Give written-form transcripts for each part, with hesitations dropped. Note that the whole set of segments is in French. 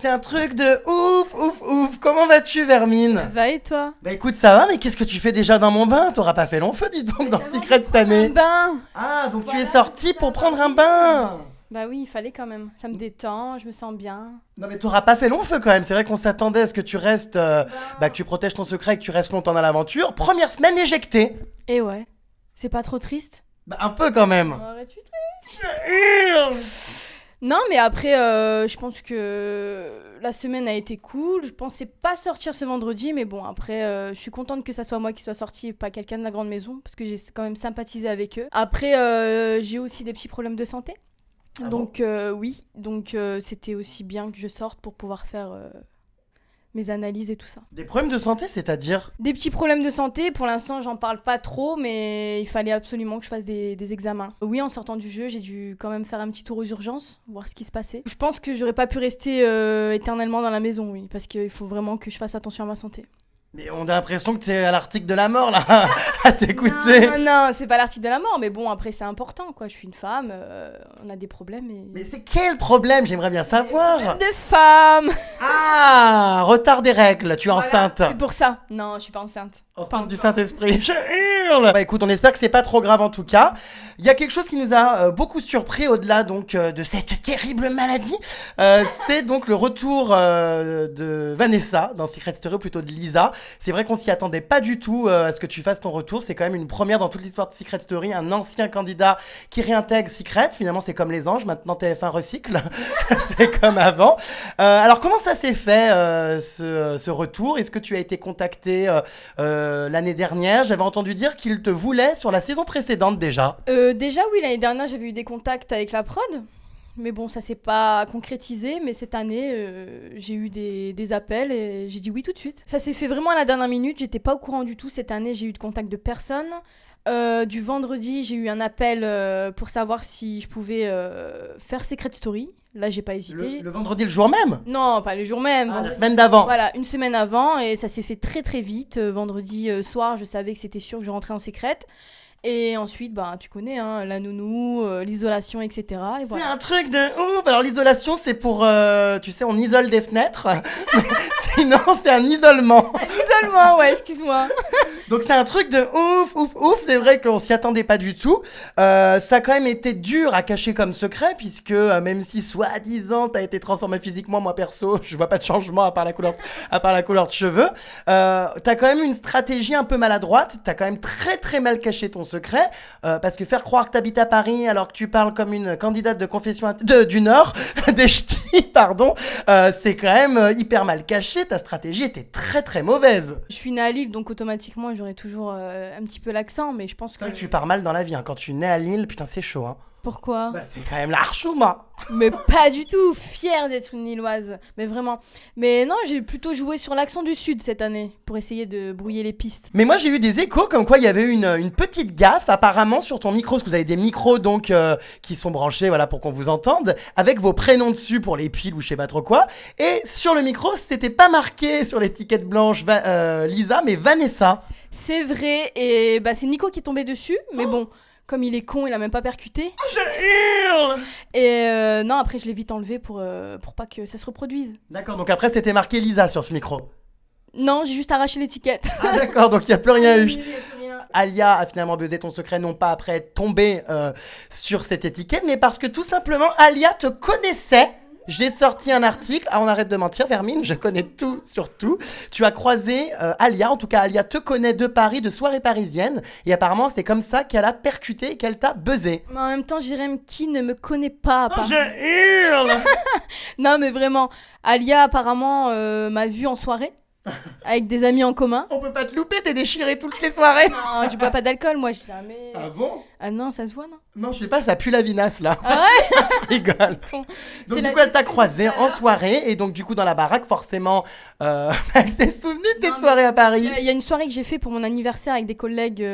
C'est un truc de ouf. Comment vas-tu, Vermine? Va et toi? Bah écoute, ça va, mais qu'est-ce que tu fais déjà dans mon bain? T'auras pas fait long feu, dis donc, dans Secret cette année. Un bain. Ah, donc tu Voilà, es sortie c'est ça. pour prendre un bain. Bah oui, il fallait quand même. Ça me détend, je me sens bien. Non mais t'auras pas fait long feu quand même, c'est vrai qu'on s'attendait à ce que tu restes, que tu protèges ton secret et que tu restes longtemps dans l'aventure. Première semaine éjectée. Et ouais, c'est pas trop triste? Bah un peu quand même. Arrête-tu Non, mais après, je pense que la semaine a été cool. Je pensais pas sortir ce vendredi, mais bon, après, je suis contente que ça soit moi qui soit sortie et pas quelqu'un de la grande maison, parce que j'ai quand même sympathisé avec eux. Après, j'ai aussi des petits problèmes de santé. Ah Donc, oui, donc c'était aussi bien que je sorte pour pouvoir faire mes analyses et tout ça. Des problèmes de santé, c'est-à-dire? Des petits problèmes de santé, pour l'instant j'en parle pas trop, mais il fallait absolument que je fasse des examens. Oui, en sortant du jeu, j'ai dû quand même faire un petit tour aux urgences, voir ce qui se passait. Je pense que j'aurais pas pu rester éternellement dans la maison, oui, parce qu'il faut vraiment que je fasse attention à ma santé. Mais on a l'impression que t'es à l'article de la mort là, à t'écouter. Non, c'est pas l'article de la mort, mais bon, après c'est important, quoi. Je suis une femme, on a des problèmes et... Mais c'est quel problème? J'aimerais bien savoir. De femmes. Ah, retard des règles, tu es enceinte. C'est pour ça. Non, je suis pas enceinte. Enceinte du Saint-Esprit. Je hurle. Bah écoute, on espère que c'est pas trop grave en tout cas. Il y a quelque chose qui nous a beaucoup surpris au-delà donc de cette terrible maladie. C'est donc le retour de Vanessa dans Secret Story, ou plutôt de Lisa. C'est vrai qu'on s'y attendait pas du tout à ce que tu fasses ton retour. C'est quand même une première dans toute l'histoire de Secret Story. Un ancien candidat qui réintègre Secret. Finalement, c'est comme les anges. Maintenant, TF1 recycle. C'est comme avant. Alors, comment ça s'est fait ce retour? Est-ce que tu as été contacté l'année dernière? J'avais entendu dire qu'il te voulait sur la saison précédente déjà. Déjà, oui, l'année dernière, j'avais eu des contacts avec la prod. Mais bon, ça s'est pas concrétisé. Mais cette année, j'ai eu des appels et j'ai dit oui tout de suite. Ça s'est fait vraiment à la dernière minute. J'étais pas au courant du tout. Cette année, j'ai eu de contact de personne. Du vendredi, j'ai eu un appel pour savoir si je pouvais faire Secret Story. Là, j'ai pas hésité. Le vendredi, le jour même? Non, pas le jour même. Ah, la semaine d'avant. Voilà, une semaine avant. Et ça s'est fait très très vite. Vendredi soir, je savais que c'était sûr que je rentrais en Secret. Et ensuite, bah, tu connais, hein, la nounou, l'isolation, etc. Et C'est voilà. un truc de ouf. Alors l'isolation, c'est pour, tu sais, on isole des fenêtres. Mais sinon, c'est un isolement. Isolement, ouais, excuse-moi. Donc c'est un truc de ouf. C'est vrai qu'on s'y attendait pas du tout. Ça a quand même été dur à cacher comme secret, puisque même si soi-disant t'as été transformé physiquement, moi perso, je vois pas de changement à part la couleur de cheveux. T'as quand même une stratégie un peu maladroite. T'as quand même très mal caché ton secret, parce que faire croire que t'habites à Paris alors que tu parles comme une candidate de confession du Nord, des ch'tis, pardon, c'est quand même hyper mal caché. Ta stratégie était très mauvaise. Je suis née à Lille, donc automatiquement, j'aurais toujours un petit peu l'accent, mais je pense C'est que... vrai que tu pars mal dans la vie, hein. Quand tu nais à Lille, putain, c'est chaud, hein. Pourquoi? Bah, c'est quand même l'archouma. Mais pas du tout, fière d'être une Lilloise, mais vraiment. Mais non, j'ai plutôt joué sur l'accent du Sud cette année, pour essayer de brouiller les pistes. Mais moi, j'ai eu des échos comme quoi il y avait une petite gaffe apparemment sur ton micro, parce que vous avez des micros donc qui sont branchés, voilà, pour qu'on vous entende, avec vos prénoms dessus pour les piles ou je sais pas trop quoi. Et sur le micro, c'était pas marqué sur l'étiquette blanche Lisa, mais Vanessa. C'est vrai, et bah c'est Nico qui est tombé dessus, mais bon... Comme il est con, il a même pas percuté. Je hurle. Et non, après je l'ai vite enlevé pour pas que ça se reproduise. D'accord, donc après c'était marqué Lisa sur ce micro. Non, j'ai juste arraché l'étiquette. Ah d'accord, donc il n'y a plus rien eu. Oui, y a plus rien. Alia a finalement buzzé ton secret, non pas après être tombée sur cette étiquette, mais parce que tout simplement Alia te connaissait. J'ai sorti un article, on arrête de mentir Vermine, je connais tout sur tout. Tu as croisé Alia, en tout cas Alia te connaît de Paris, de soirées parisiennes, et apparemment c'est comme ça qu'elle a percuté et qu'elle t'a buzzé. Mais en même temps, Jérém, qui ne me connaît pas à Paris? Je hurle. Non, mais vraiment, Alia apparemment m'a vue en soirée, avec des amis en commun. On peut pas te louper, t'es déchiré toutes les soirées. Non, je bois pas d'alcool, moi, jamais. Ah bon? Ah non, ça se voit, non? Non, je sais pas, ça pue la vinasse là. Ah ouais? Je rigole. Donc C'est du la coup elle t'a discussion croisé tout à en l'heure. soirée, et donc du coup dans la baraque forcément, elle s'est souvenue de tes Non, mais- soirées à Paris. Il y a une soirée que j'ai fait pour mon anniversaire avec des collègues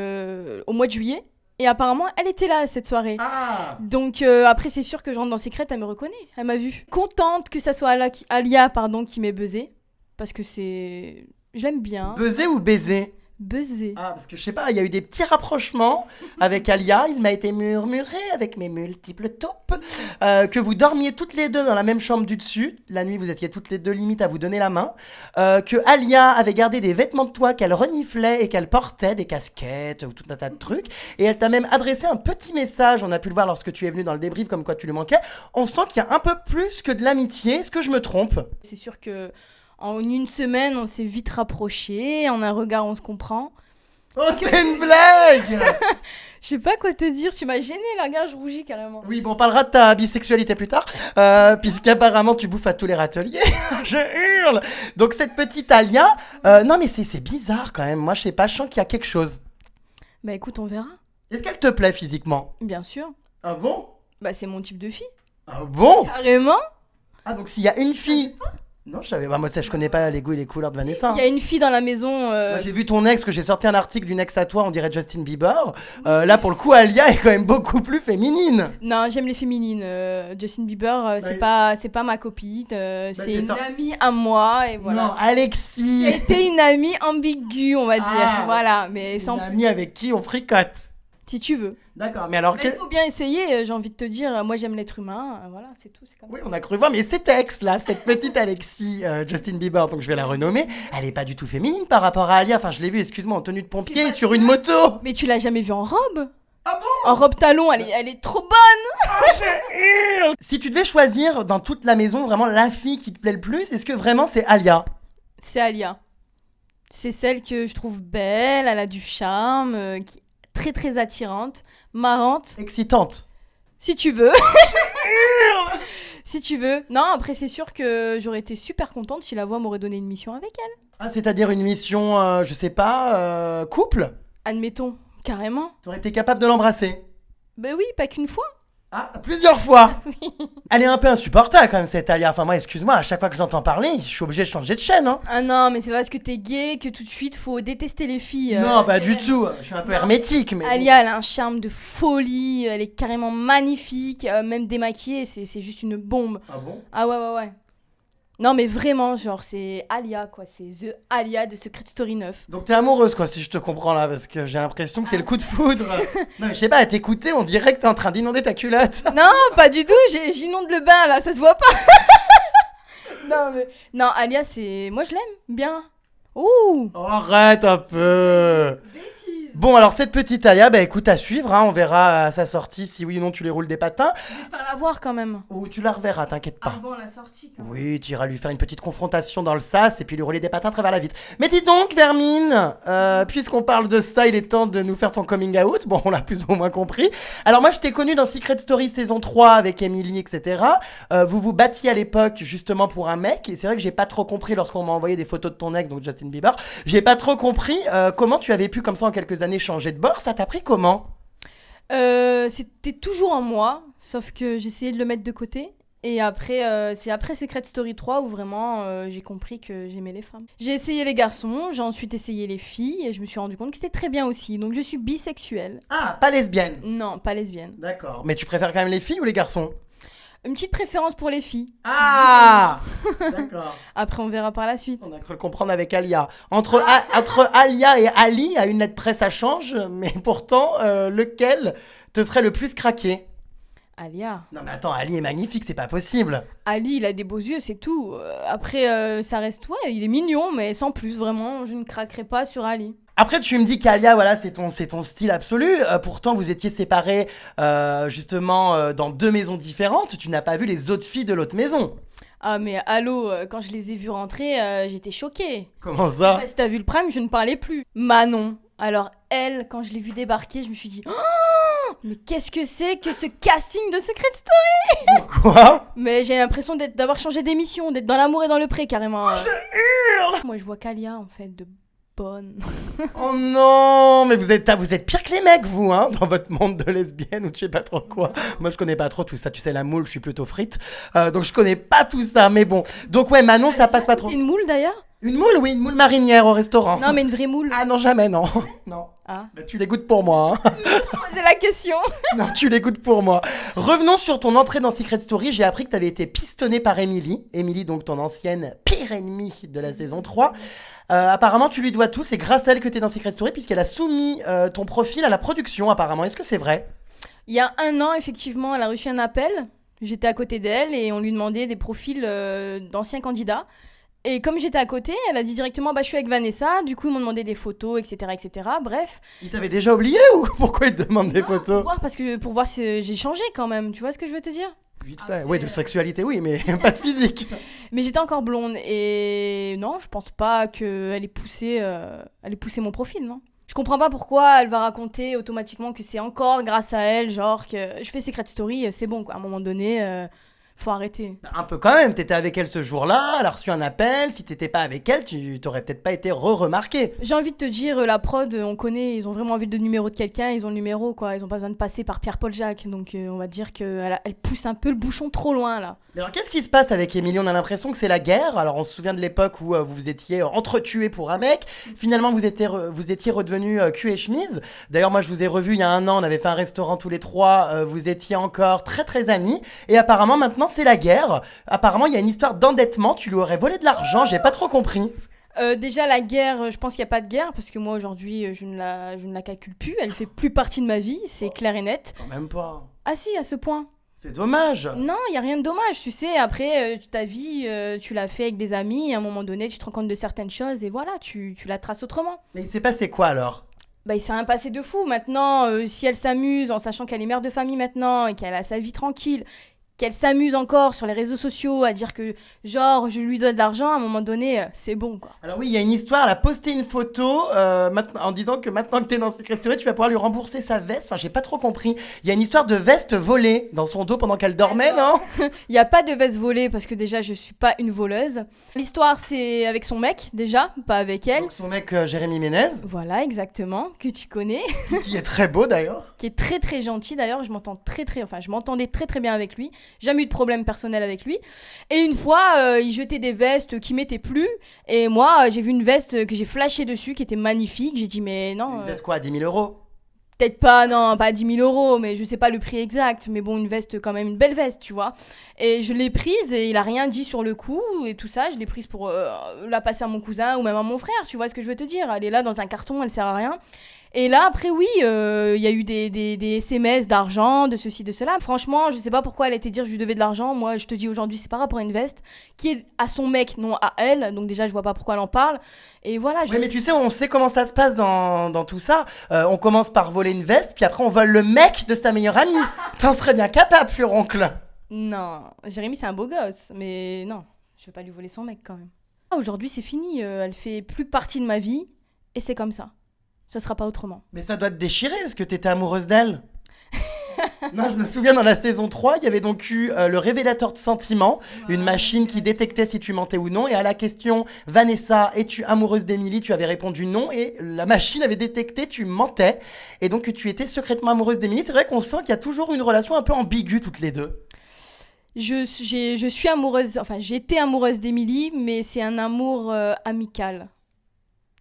au mois de juillet. Et apparemment, elle était là, cette soirée. Ah. Donc après, c'est sûr que je rentre dans Secret, elle me reconnaît, elle m'a vue. Contente que ça soit Alia qui m'ait buzzé. Parce que c'est... Je l'aime bien. Baiser ou baiser? buzzer. Ah, parce que je sais pas, il y a eu des petits rapprochements avec Alia. Il m'a été murmuré avec mes multiples taupes que vous dormiez toutes les deux dans la même chambre du dessus. La nuit, vous étiez toutes les deux limite à vous donner la main. Que Alia avait gardé des vêtements de toi qu'elle reniflait et qu'elle portait, des casquettes ou tout un tas de trucs. Et elle t'a même adressé un petit message. On a pu le voir lorsque tu es venu dans le débrief, comme quoi tu lui manquais. On sent qu'il y a un peu plus que de l'amitié. Est-ce que je me trompe? C'est sûr que en une semaine, on s'est vite rapprochés. En un regard, on se comprend. Oh, c'est une blague! Je sais pas quoi te dire. Tu m'as gêné, là. Regarde, je rougis carrément. Oui, bon, on parlera de ta bisexualité plus tard, puisqu'apparemment tu bouffes à tous les râteliers. Je hurle! Donc cette petite Alia, non mais c'est bizarre quand même. Moi, je sais pas, je sens qu'il y a quelque chose. Bah écoute, on verra. Est-ce qu'elle te plaît physiquement? Bien sûr. Ah bon? Bah c'est mon type de fille. Ah bon? Carrément. Ah donc s'il y a une fille... Non, je savais pas, moi je connais pas les goûts et les couleurs de Vanessa. Il y a une fille dans la maison. Moi, j'ai vu ton ex, que j'ai sorti un article d'une ex à toi, on dirait Justin Bieber. Là pour le coup, Alia est quand même beaucoup plus féminine. Non, j'aime les féminines. Justin Bieber, c'est pas ma copine. C'est une amie à moi et voilà. Non, Alexis. C'était une amie ambiguë, on va dire. Ah, voilà, mais sans. Une amie avec qui on fricote. Si tu veux. D'accord, mais alors... Il faut bien essayer, j'ai envie de te dire. Moi, j'aime l'être humain. Voilà, c'est tout. C'est comme Oui, ça. on a cru voir, mais cette ex-là, cette petite Alexis, Justin Bieber, donc je vais la renommer, elle est pas du tout féminine par rapport à Alia. Enfin, je l'ai vue, excuse-moi, en tenue de pompier sur une moto. Mais tu l'as jamais vue en robe? Ah bon? En robe talon, elle est trop bonne. Si tu devais choisir dans toute la maison vraiment la fille qui te plaît le plus, est-ce que vraiment c'est Alia? C'est Alia. C'est celle que je trouve belle, elle a du charme, qui est très très attirante, marrante. Excitante. Si tu veux. Si tu veux. Non, après c'est sûr que j'aurais été super contente si la voix m'aurait donné une mission avec elle. Ah, c'est-à-dire une mission, je sais pas, couple? Admettons, carrément. T'aurais été capable de l'embrasser? Ben oui, pas qu'une fois. Ah, plusieurs fois. Elle est un peu insupportable quand même cette Alia. Enfin moi, excuse-moi, à chaque fois que j'entends parler, je suis obligé de changer de chaîne, hein. Ah non, mais c'est parce que t'es gay que tout de suite faut détester les filles. Non, pas du tout. Je suis un peu hermétique, mais... Alia, elle a un charme de folie, elle est carrément magnifique, même démaquillée, c'est juste une bombe. Ah bon? Ah ouais. Non mais vraiment, genre c'est Alia quoi, c'est The Alia de Secret Story 9. Donc t'es amoureuse quoi, si je te comprends là, parce que j'ai l'impression que c'est le coup de foudre. Non mais je sais pas, à t'écouter, on dirait que t'es en train d'inonder ta culotte. Non, pas du tout, j'inonde le bain là, ça se voit pas. Non, Alia c'est... Moi je l'aime, bien. Ouh. Oh, arrête un peu. Bêtise. Bon alors cette petite Alia, bah écoute à suivre, hein, on verra à sa sortie si oui ou non tu lui roules des patins. J'espère la voir quand même. Ou tu la reverras, t'inquiète pas. Avant la sortie quand même. Oui, tu iras lui faire une petite confrontation dans le sas et puis lui rouler des patins à travers la vitre. Mais dis donc, Vermine, puisqu'on parle de ça, il est temps de nous faire ton coming out. Bon, on l'a plus ou moins compris. Alors moi, je t'ai connu dans Secret Story saison 3 avec Emily, etc. Vous vous battiez à l'époque justement pour un mec. Et c'est vrai que j'ai pas trop compris lorsqu'on m'a envoyé des photos de ton ex, donc Justin Bieber. J'ai pas trop compris comment tu avais pu comme ça en quelques années changer de bord. Ça t'a pris comment? C'était toujours en moi, sauf que j'essayais de le mettre de côté. Et après, c'est après Secret Story 3 où vraiment j'ai compris que j'aimais les femmes. J'ai essayé les garçons, j'ai ensuite essayé les filles et je me suis rendu compte que c'était très bien aussi. Donc je suis bisexuelle. Ah, pas lesbienne. Non, pas lesbienne. D'accord. Mais tu préfères quand même les filles ou les garçons? Une petite préférence pour les filles. Ah. D'accord. Après, on verra par la suite. On a cru le comprendre avec Alia. Entre Alia et Ali, à une lettre près, ça change, mais pourtant, lequel te ferait le plus craquer? Alia. Non mais attends, Ali est magnifique, c'est pas possible. Ali, il a des beaux yeux, c'est tout. Après, ça reste... Ouais, il est mignon, mais sans plus, vraiment, je ne craquerai pas sur Ali. Après, tu me dis qu'Alia, voilà, c'est ton style absolu. Pourtant, vous étiez séparés, justement, dans 2 maisons différentes. Tu n'as pas vu les autres filles de l'autre maison. Ah mais allô, quand je les ai vues rentrer, j'étais choquée. Comment ça? Si t'as vu le prime, je ne parlais plus. Manon. Alors elle, quand je l'ai vue débarquer, je me suis dit... Oh, mais qu'est-ce que c'est que ce casting de Secret Story? Quoi? Mais j'ai l'impression d'avoir changé d'émission, d'être dans l'amour et dans le pré carrément. Je hurle. Moi je vois qu'Alia en fait, de bonne. Oh non, mais vous êtes pire que les mecs, vous, hein, dans votre monde de lesbiennes ou je sais pas trop quoi. Moi, je connais pas trop tout ça. Tu sais, la moule, je suis plutôt frite. Donc, je connais pas tout ça, mais bon. Donc, ouais, Manon, ça passe pas trop. Une moule d'ailleurs? Une moule, oui, une moule marinière au restaurant. Non, mais une vraie moule. Ah non, jamais, non. Non. Ah. Bah, tu les goûtes pour moi, hein. Posez la question. Non, tu les goûtes pour moi. Revenons sur ton entrée dans Secret Story. J'ai appris que tu avais été pistonnée par Emily. Emily, donc ton ancienne pire pire ennemi de la saison 3. Apparemment, tu lui dois tout. C'est grâce à elle que tu es dans Secret Story, puisqu'elle a soumis ton profil à la production, apparemment. Est-ce que c'est vrai? Il y a 1 an, effectivement, elle a reçu un appel. J'étais à côté d'elle et on lui demandait des profils d'anciens candidats. Et comme j'étais à côté, elle a dit directement je suis avec Vanessa. Du coup, ils m'ont demandé des photos, etc. etc. Bref. Il t'avait déjà oublié ou pourquoi il te demande des photos? Pour voir si j'ai changé quand même. Tu vois ce que je veux te dire? Vite fait. Oui, de sexualité, oui, mais pas de physique. Mais j'étais encore blonde et non, je pense pas qu'elle ait poussé mon profil, non. Je comprends pas pourquoi elle va raconter automatiquement que c'est encore grâce à elle, genre que je fais Secret Story, c'est bon quoi. À un moment donné, faut arrêter. Un peu quand même, t'étais avec elle ce jour-là, elle a reçu un appel, si t'étais pas avec elle, tu t'aurais peut-être pas été remarqué. J'ai envie de te dire, la prod, on connaît, ils ont vraiment envie de numéro de quelqu'un, ils ont le numéro quoi, ils ont pas besoin de passer par Pierre-Paul Jacques, donc on va dire qu'elle elle pousse un peu le bouchon trop loin là. Mais alors qu'est-ce qui se passe avec Émilie? On a l'impression que c'est la guerre, alors on se souvient de l'époque où vous étiez entretués pour un mec, finalement vous étiez redevenus cul et chemise. D'ailleurs moi je vous ai revu il y a 1 an, on avait fait un restaurant tous les 3, vous étiez encore très très amis, et apparemment maintenant c'est la guerre. Apparemment, il y a une histoire d'endettement. Tu lui aurais volé de l'argent. J'ai pas trop compris. Déjà, la guerre, je pense qu'il n'y a pas de guerre parce que moi, aujourd'hui, je ne la calcule plus. Elle fait plus partie de ma vie. C'est clair et net. Quand même pas. Ah si, à ce point. C'est dommage. Non, il n'y a rien de dommage. Tu sais, après, ta vie, tu l'as fait avec des amis. Et à un moment donné, tu te rends compte de certaines choses. Et voilà, tu la traces autrement. Mais il s'est passé quoi alors? Il s'est rien passé de fou. Maintenant, si elle s'amuse en sachant qu'elle est mère de famille maintenant et qu'elle a sa vie tranquille, qu'elle s'amuse encore sur les réseaux sociaux à dire que genre je lui donne de l'argent, à un moment donné c'est bon quoi. Alors oui, il y a une histoire, elle a posté une photo en disant que maintenant que t'es dans Secret Story, tu vas pouvoir lui rembourser sa veste. Enfin, j'ai pas trop compris. Il y a une histoire de veste volée dans son dos pendant qu'elle dormait, non? Il y a pas de veste volée parce que déjà je suis pas une voleuse. L'histoire c'est avec son mec déjà, pas avec elle. Donc son mec Jérémy Ménez. Voilà, exactement, que tu connais. Qui est très beau d'ailleurs. Qui est très très gentil d'ailleurs, je m'entendais très très bien avec lui. Jamais eu de problème personnel avec lui. Et une fois, il jetait des vestes qui m'étaient plus. Et moi, j'ai vu une veste que j'ai flashée dessus, qui était magnifique. J'ai dit, mais non. Une veste quoi, à 10 000 euros? Peut-être pas, non, pas 10 000 euros, mais je sais pas le prix exact. Mais bon, une veste, quand même, une belle veste, tu vois. Et je l'ai prise et il a rien dit sur le coup et tout ça. Je l'ai prise pour la passer à mon cousin ou même à mon frère, tu vois ce que je veux te dire. Elle est là dans un carton, elle sert à rien. Et là, après, oui, il y a eu des SMS d'argent, de ceci, de cela. Franchement, je sais pas pourquoi elle était dire que je lui devais de l'argent. Moi, je te dis aujourd'hui, c'est par rapport à une veste qui est à son mec, non à elle. Donc déjà, je vois pas pourquoi elle en parle. Et voilà. Oui, mais tu sais, on sait comment ça se passe dans tout ça. On commence par voler une veste, puis après, on vole le mec de sa meilleure amie. T'en serais bien capable, furoncle. Non, Jérémy, c'est un beau gosse. Mais non, je vais pas lui voler son mec quand même. Aujourd'hui, c'est fini. Elle fait plus partie de ma vie. Et c'est comme ça. Ça sera pas autrement. Mais ça doit te déchirer parce que t'étais amoureuse d'elle. Non, je me souviens dans la saison 3, il y avait donc eu le révélateur de sentiments, une machine qui détectait si tu mentais ou non. Et à la question « Vanessa, es-tu amoureuse d'Émilie ?» tu avais répondu non et la machine avait détecté tu mentais. Et donc tu étais secrètement amoureuse d'Émilie. C'est vrai qu'on sent qu'il y a toujours une relation un peu ambiguë toutes les deux. Je suis amoureuse, enfin j'étais amoureuse d'Émilie, mais c'est un amour amical.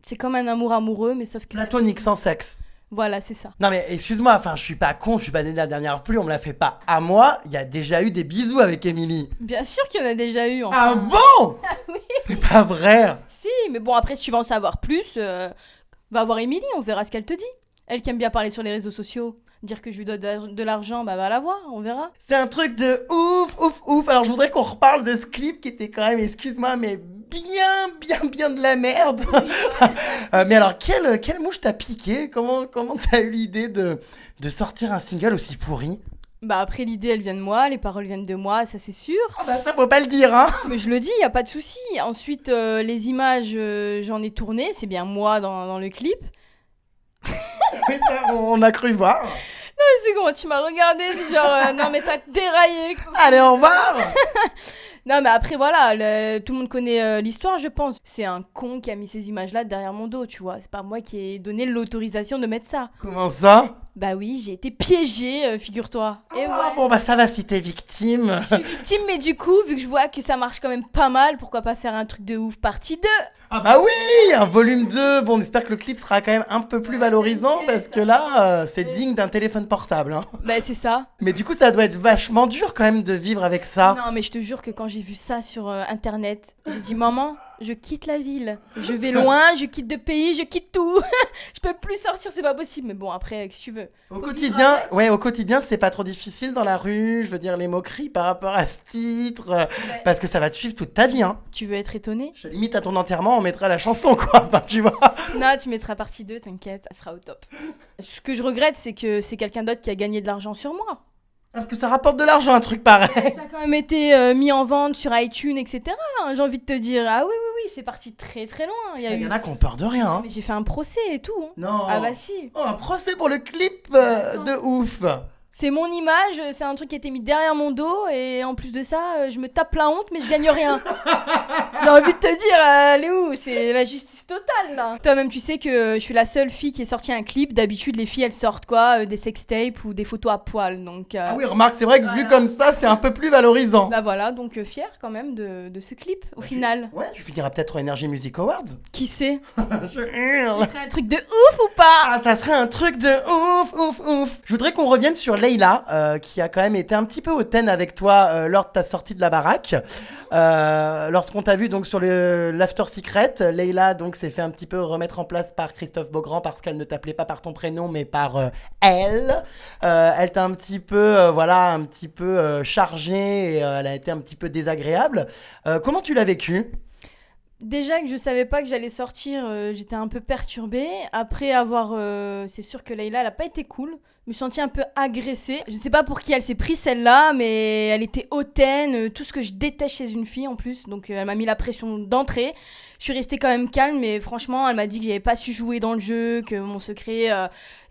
C'est comme un amour amoureux, mais sauf que... Platonique, sans sexe. Voilà, c'est ça. Non mais excuse-moi, enfin je suis pas con, je suis pas né de la dernière pluie, on me la fait pas à moi, il y a déjà eu des bisous avec Émilie. Bien sûr qu'il y en a déjà eu, enfin. Ah bon? Oui. C'est pas vrai. Si, mais bon, après, si tu veux en savoir plus, va voir Émilie, on verra ce qu'elle te dit. Elle qui aime bien parler sur les réseaux sociaux, dire que je lui donne de l'argent, va la voir, on verra. C'est un truc de ouf. Alors je voudrais qu'on reparle de ce clip qui était quand même, excuse-moi, mais bien de la merde. Mais alors, quelle mouche t'a piqué? Comment t'as eu l'idée de sortir un single aussi pourri? Après, l'idée, elle vient de moi, les paroles viennent de moi, ça c'est sûr. Ah ça faut pas le dire, hein. Mais je le dis, y a pas de souci. Ensuite, les images, j'en ai tourné, c'est bien moi dans le clip. Oui, ça, on a cru voir. Non, mais c'est comment tu m'as regardé, genre, non mais t'as déraillé. Quoi. Allez, au revoir. Non, mais après, voilà, tout le monde connaît l'histoire, je pense. C'est un con qui a mis ces images-là derrière mon dos, tu vois. C'est pas moi qui ai donné l'autorisation de mettre ça. Comment ça? Bah oui, j'ai été piégée, figure-toi. Et Ah, bon, bah ça va si t'es victime. je suis victime, mais du coup, vu que je vois que ça marche quand même pas mal, pourquoi pas faire un truc de ouf partie 2? Ah bah oui, un volume 2. Bon, on espère que le clip sera quand même un peu plus valorisant parce que là, c'est digne d'un téléphone portable. Hein. Bah c'est ça. Mais du coup, ça doit être vachement dur quand même de vivre avec ça. Non, mais je te jure que quand j'ai vu ça sur internet, j'ai dit maman, je quitte la ville. Je vais loin, je quitte de pays, je quitte tout. Je peux plus sortir, c'est pas possible. Mais bon, après, qu'est-ce que tu veux? Au quotidien, c'est pas trop difficile dans la rue, je veux dire les moqueries par rapport à ce titre, parce que ça va te suivre toute ta vie, hein. Tu veux être étonné? Je limite à ton enterrement, on mettra la chanson, quoi, enfin, tu vois. Non, tu mettras partie 2, t'inquiète, elle sera au top. Ce que je regrette, c'est que c'est quelqu'un d'autre qui a gagné de l'argent sur moi. Parce que ça rapporte de l'argent, un truc pareil. Ça a quand même été mis en vente sur iTunes, etc. J'ai envie de te dire, ah oui, oui, oui, c'est parti très très loin. Il y en a qui ont peur de rien, hein. Mais j'ai fait un procès et tout. Hein. Non. Ah bah si. Oh, un procès pour le clip de ouf. C'est mon image, c'est un truc qui a été mis derrière mon dos et en plus de ça, je me tape la honte mais je gagne rien. J'ai envie de te dire, elle est où? C'est la justice totale là. Toi-même tu sais que je suis la seule fille qui ait sorti un clip. D'habitude les filles elles sortent quoi? Des sextapes ou des photos à poil. Donc, Ah oui, remarque, c'est vrai que vu comme ça, c'est un peu plus valorisant. Bah voilà, donc fière quand même de ce clip au final. Ouais, tu finiras peut-être au Energy Music Awards. Qui sait? Je hurle. Ce serait un truc de ouf ou pas? Ah, ça serait un truc de ouf. Je voudrais qu'on revienne sur Leïla, qui a quand même été un petit peu hautaine avec toi lors de ta sortie de la baraque. Lorsqu'on t'a vu donc sur l'After Secret, Leïla donc s'est fait un petit peu remettre en place par Christophe Beaugrand parce qu'elle ne t'appelait pas par ton prénom mais par elle. Elle t'a un petit peu, chargée et elle a été un petit peu désagréable. Comment tu l'as vécu ? Déjà que je savais pas que j'allais sortir, j'étais un peu perturbée. Après avoir... c'est sûr que Leïla, elle a pas été cool. Je me suis sentie un peu agressée. Je sais pas pour qui elle s'est pris celle-là, mais elle était hautaine. Tout ce que je déteste chez une fille en plus. Donc elle m'a mis la pression d'entrée. Je suis restée quand même calme, mais franchement, elle m'a dit que j'avais pas su jouer dans le jeu, que mon secret,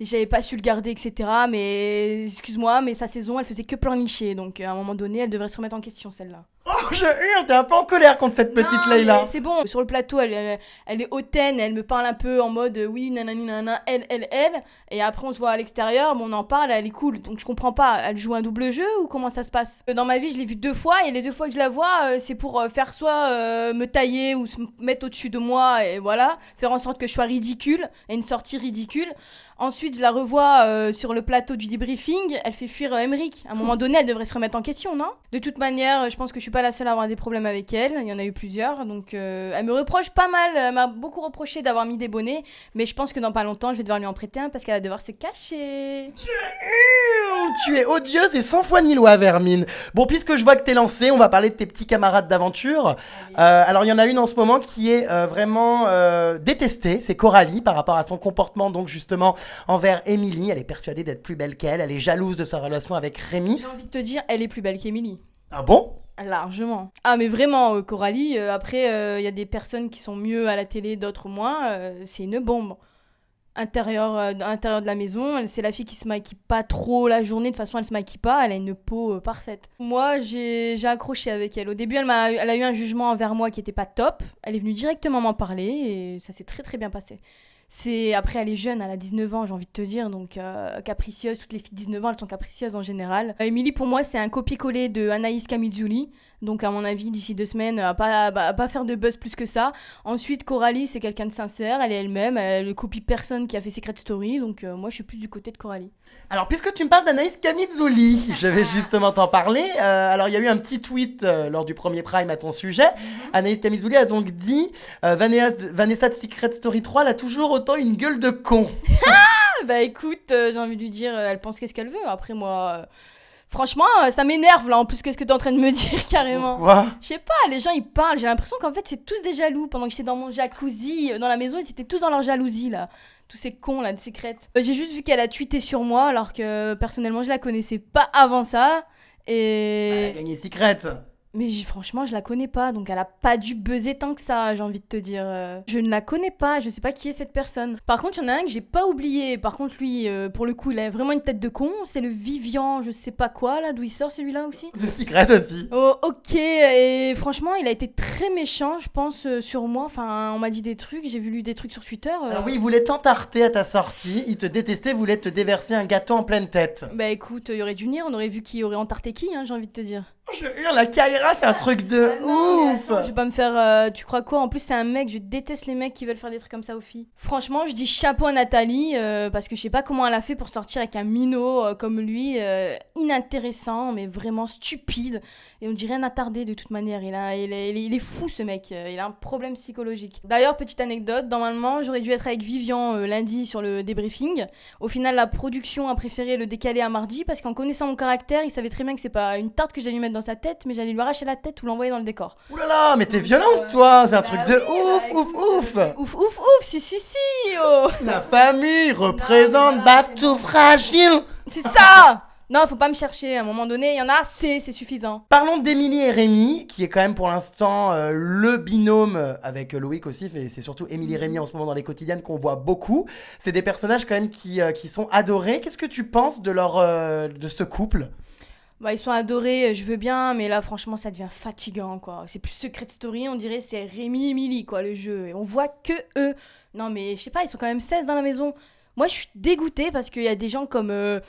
j'avais pas su le garder, etc. Mais excuse-moi, mais sa saison, elle faisait que pleurnicher. Donc à un moment donné, elle devrait se remettre en question, celle-là. Oh, je hurle, t'es un peu en colère contre cette petite Leïla. C'est bon, sur le plateau, elle est hautaine, elle me parle un peu en mode oui, nanani, nanana, elle. Et après, on se voit à l'extérieur, bon, on en parle, elle est cool. Donc je comprends pas, elle joue un double jeu ou comment ça se passe? Dans ma vie, je l'ai vue 2 fois et les 2 fois que je la vois, c'est pour faire soit me tailler ou se mettre au-dessus de moi et voilà, faire en sorte que je sois ridicule et une sortie ridicule. Ensuite, je la revois sur le plateau du debriefing, elle fait fuir Emmerich. À un moment donné, elle devrait se remettre en question, non? De toute manière, je pense que je suis pas la seule à avoir des problèmes avec elle, il y en a eu plusieurs, donc elle me reproche pas mal, elle m'a beaucoup reproché d'avoir mis des bonnets, mais je pense que dans pas longtemps, je vais devoir lui en prêter un parce qu'elle va devoir se cacher. Tu es odieuse et sans foi ni loi, Vermine. Bon, puisque je vois que t'es lancée, on va parler de tes petits camarades d'aventure. Alors, il y en a une en ce moment qui est vraiment détestée, c'est Coralie, par rapport à son comportement, donc justement, envers Émilie. Elle est persuadée d'être plus belle qu'elle, elle est jalouse de sa relation avec Rémi. J'ai envie de te dire, elle est plus belle qu'Émilie. Ah bon ? Largement. Ah mais vraiment, Coralie, après, y a des personnes qui sont mieux à la télé, d'autres moins, c'est une bombe. Intérieur de la maison, c'est la fille qui se maquille pas trop la journée, de toute façon elle se maquille pas, elle a une peau parfaite. Moi j'ai accroché avec elle. Au début elle a eu un jugement envers moi qui était pas top, elle est venue directement m'en parler et ça s'est très très bien passé. Après elle est jeune, elle a 19 ans j'ai envie de te dire, donc capricieuse, toutes les filles de 19 ans elles sont capricieuses en général. Émilie pour moi c'est un copier-coller de Anaïs Camizuli, donc à mon avis d'ici 2 semaines à pas faire de buzz plus que ça. Ensuite Coralie c'est quelqu'un de sincère, elle est elle-même, elle copie personne qui a fait Secret Story, donc moi je suis plus du côté de Coralie. Alors puisque tu me parles d'Anaïs Camizuli, je vais justement t'en parler. Alors il y a eu un petit tweet lors du premier Prime à ton sujet. Anaïs Camizuli a donc dit Vanessa de Secret Story 3 elle a toujours autant une gueule de con. Bah écoute, j'ai envie de lui dire, elle pense qu'est-ce qu'elle veut. Après moi, franchement, ça m'énerve là en plus qu'est-ce que t'es en train de me dire carrément. Pourquoi ? Je sais pas, les gens ils parlent, j'ai l'impression qu'en fait c'est tous des jaloux. Pendant que j'étais dans mon jacuzzi, dans la maison, ils étaient tous dans leur jalousie là. Tous ces cons là de Secret. J'ai juste vu qu'elle a tweeté sur moi alors que personnellement je la connaissais pas avant ça. Et... Elle a gagné Secret. Mais franchement, je la connais pas, donc elle a pas dû buzzer tant que ça, j'ai envie de te dire. Je ne la connais pas, je sais pas qui est cette personne. Par contre, il y en a un que j'ai pas oublié. Par contre, lui, pour le coup, il a vraiment une tête de con. C'est le Vivian, je sais pas quoi, là, d'où il sort celui-là aussi. De Secret aussi. Oh, ok, et franchement, il a été très méchant, je pense, sur moi. Enfin, on m'a dit des trucs, j'ai vu lu des trucs sur Twitter. Alors oui, il voulait t'entarter à ta sortie, il te détestait, voulait te déverser un gâteau en pleine tête. Bah écoute, il aurait dû venir, on aurait vu qui aurait entarté qui, hein, j'ai envie de te dire. Je hurle, la Kaira, c'est un truc de ouf. Je vais pas me faire. Tu crois quoi? En plus, c'est un mec, je déteste les mecs qui veulent faire des trucs comme ça aux filles. Franchement, je dis chapeau à Nathalie, parce que je sais pas comment elle a fait pour sortir avec un minot comme lui, inintéressant, mais vraiment stupide. Et on dirait un attardé de toute manière. Il est fou ce mec, il a un problème psychologique. D'ailleurs, petite anecdote, normalement, j'aurais dû être avec Vivian lundi sur le débriefing. Au final, la production a préféré le décaler à mardi, parce qu'en connaissant mon caractère, il savait très bien que c'est pas une tarte que j'allais lui mettre dans sa tête, mais j'allais lui arracher la tête ou l'envoyer dans le décor. Ouh là là, mais t'es violente toi, c'est un truc de ouf. Ouf, si, oh. La famille représente Batou fragile. C'est ça. Non, faut pas me chercher, à un moment donné, il y en a assez, c'est suffisant. Parlons d'Émilie et Rémi, qui est quand même pour l'instant le binôme avec Loïc aussi, mais c'est surtout Émilie et Rémi en ce moment dans les quotidiennes qu'on voit beaucoup. C'est des personnages quand même qui sont adorés. Qu'est-ce que tu penses de de ce couple ? Bah, ils sont adorés, je veux bien, mais là, franchement, ça devient fatigant, quoi. C'est plus Secret Story, on dirait, c'est Rémi et Emily, quoi, le jeu. Et on voit que eux. Non, mais je sais pas, ils sont quand même 16 dans la maison. Moi, je suis dégoûtée parce qu'il y a des gens comme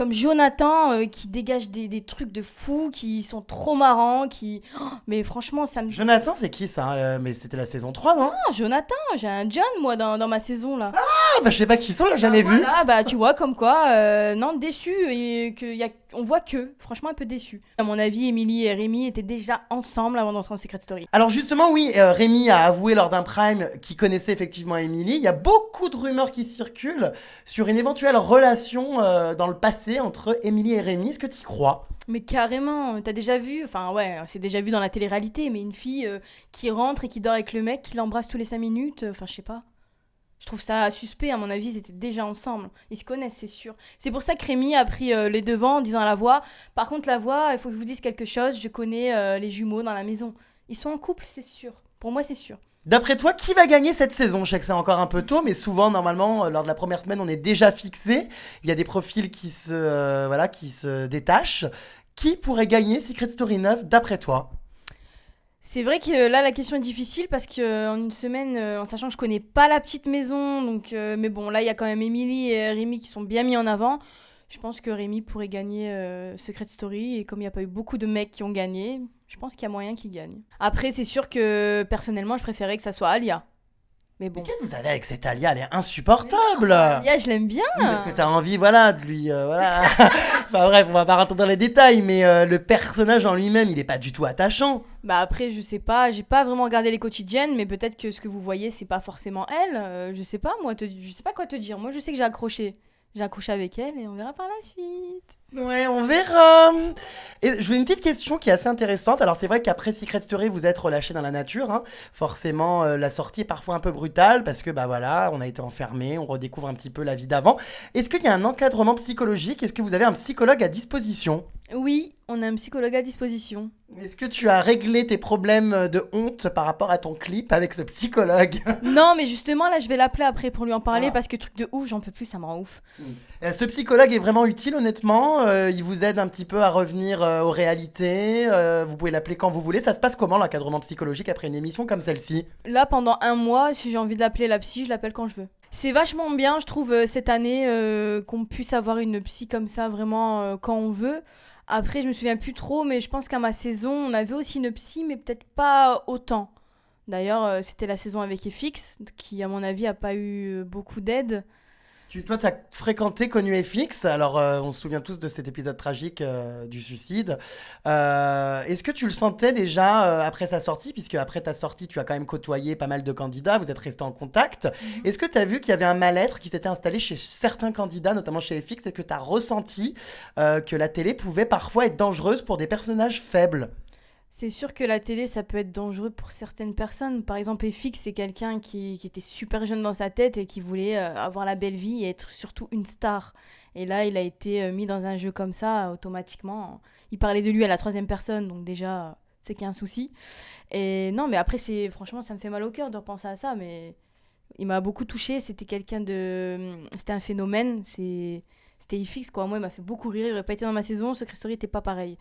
Jonathan qui dégagent des trucs de fous, qui sont trop marrants, qui... Oh, mais franchement, ça me... Jonathan, c'est qui ça Mais c'était la saison 3, non ? Ah, Jonathan, j'ai un John, moi, dans ma saison, là. Ah, bah je sais pas qui sont, on l'a jamais vu. Voilà, bah tu vois, comme quoi, non, déçu, et on voit que, franchement, un peu déçu. À mon avis, Emily et Rémi étaient déjà ensemble avant d'entrer en Secret Story. Alors justement, oui, Rémi a avoué lors d'un prime qu'il connaissait effectivement Émilie. Il y a beaucoup de rumeurs qui circulent sur une éventuelle relation dans le passé entre Émilie et Rémi. Est-ce que tu y crois ? Mais carrément, t'as déjà vu, enfin ouais, c'est déjà vu dans la télé-réalité, mais une fille qui rentre et qui dort avec le mec, qui l'embrasse tous les 5 minutes, enfin je sais pas. Je trouve ça suspect, à mon avis, ils étaient déjà ensemble. Ils se connaissent, c'est sûr. C'est pour ça que Rémi a pris les devants en disant à la voix. Par contre, la voix, il faut que je vous dise quelque chose, je connais les jumeaux dans la maison. Ils sont en couple, c'est sûr. Pour moi, c'est sûr. D'après toi, qui va gagner cette saison ? Je sais que c'est encore un peu tôt, mais souvent, normalement, lors de la première semaine, on est déjà fixé. Il y a des profils qui se détachent. Qui pourrait gagner Secret Story 9 d'après toi ? C'est vrai que là, la question est difficile parce qu'en une semaine, en sachant que je connais pas la petite maison, donc, mais bon, là, il y a quand même Émilie et Rémi qui sont bien mis en avant. Je pense que Rémi pourrait gagner Secret Story, et comme il n'y a pas eu beaucoup de mecs qui ont gagné, je pense qu'il y a moyen qu'il gagne. Après, c'est sûr que personnellement, je préférais que ça soit Alia. Mais bon. Mais qu'est-ce que vous avez avec cette Alia ? Elle est insupportable. Alia, je l'aime bien. Oui, parce que t'as envie, voilà, de lui, voilà. Enfin bref, on va pas rentrer dans les détails, mais le personnage en lui-même, il est pas du tout attachant. Bah après, je sais pas, j'ai pas vraiment regardé les quotidiennes, mais peut-être que ce que vous voyez, c'est pas forcément elle. Je sais pas, moi, je sais pas quoi te dire. Moi, je sais que j'ai accroché. J'ai accroché avec elle et on verra par la suite. Ouais, on verra. Et je voulais une petite question qui est assez intéressante. Alors c'est vrai qu'après Secret Story, vous êtes relâché dans la nature, hein. Forcément, la sortie est parfois un peu brutale parce que bah voilà, on a été enfermé, on redécouvre un petit peu la vie d'avant. Est-ce qu'il y a un encadrement psychologique ? Est-ce que vous avez un psychologue à disposition ? Oui, on a un psychologue à disposition. Est-ce que tu as réglé tes problèmes de honte par rapport à ton clip avec ce psychologue ? Non, mais justement, là, je vais l'appeler après pour lui en parler Ah. parce que truc de ouf, j'en peux plus, ça me rend ouf. Ce psychologue est vraiment utile, honnêtement. Il vous aide un petit peu à revenir aux réalités. Vous pouvez l'appeler quand vous voulez. Ça se passe comment, l'encadrement psychologique après une émission comme celle-ci ? Là, pendant 1 mois, si j'ai envie de l'appeler la psy, je l'appelle quand je veux. C'est vachement bien, je trouve, cette année, qu'on puisse avoir une psy comme ça, vraiment, quand on veut. Après, je me souviens plus trop, mais je pense qu'à ma saison, on avait aussi une psy, mais peut-être pas autant. D'ailleurs, c'était la saison avec FX, qui, à mon avis, a pas eu beaucoup d'aide. Toi, tu as fréquenté, connu FX. Alors, on se souvient tous de cet épisode tragique du suicide. Est-ce que tu le sentais déjà après sa sortie ? Puisque après ta sortie, tu as quand même côtoyé pas mal de candidats. Vous êtes restés en contact. Est-ce que tu as vu qu'il y avait un mal-être qui s'était installé chez certains candidats, notamment chez FX ? Est-ce que tu as ressenti que la télé pouvait parfois être dangereuse pour des personnages faibles ? C'est sûr que la télé, ça peut être dangereux pour certaines personnes. Par exemple, FX, c'est quelqu'un qui était super jeune dans sa tête et qui voulait avoir la belle vie et être surtout une star. Et là, il a été mis dans un jeu comme ça, automatiquement. Il parlait de lui à la 3e personne, donc déjà, c'est qu'il y a un souci. Et non, mais après, franchement, ça me fait mal au cœur de repenser à ça, mais il m'a beaucoup touchée. C'était un phénomène, c'était IFX, quoi. Moi, il m'a fait beaucoup rire, il aurait pas été dans ma saison, Secret Story était pas pareil.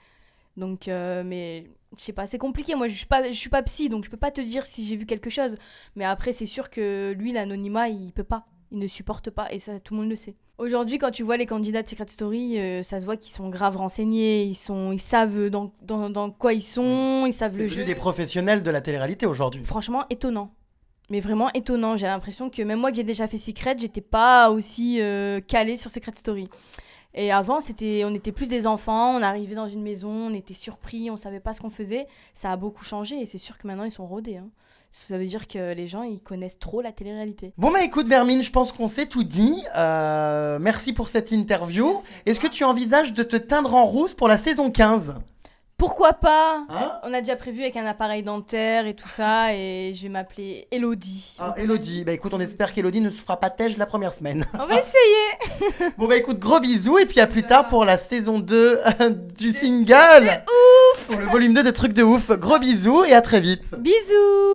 Donc, mais je sais pas, c'est compliqué. Moi, je suis pas psy, donc je peux pas te dire si j'ai vu quelque chose. Mais après, c'est sûr que lui, l'anonymat, il peut pas. Il ne supporte pas, et ça, tout le monde le sait. Aujourd'hui, quand tu vois les candidats de Secret Story, ça se voit qu'ils sont grave renseignés, ils savent dans quoi ils sont, ils savent le jeu. C'est des professionnels de la télé-réalité aujourd'hui. Franchement, étonnant. Mais vraiment étonnant. J'ai l'impression que même moi qui j'ai déjà fait Secret, j'étais pas aussi calée sur Secret Story. Et avant, on était plus des enfants, on arrivait dans une maison, on était surpris, on savait pas ce qu'on faisait. Ça a beaucoup changé et c'est sûr que maintenant ils sont rodés. Hein. Ça veut dire que les gens, ils connaissent trop la télé-réalité. Bon bah écoute Vermine, je pense qu'on s'est tout dit. Merci pour cette interview. Est-ce que tu envisages de te teindre en rousse pour la saison 15 ? Pourquoi pas ? Hein ? On a déjà prévu avec un appareil dentaire et tout ça, et je vais m'appeler Elodie. Ah, Elodie, bah écoute, on espère qu'Elodie ne se fera pas tège la première semaine. On va essayer. Bon bah écoute, gros bisous, et puis à plus tard pour la saison 2 du single. Ouf. Pour le volume 2 de Trucs de ouf. Gros bisous et à très vite. Bisous.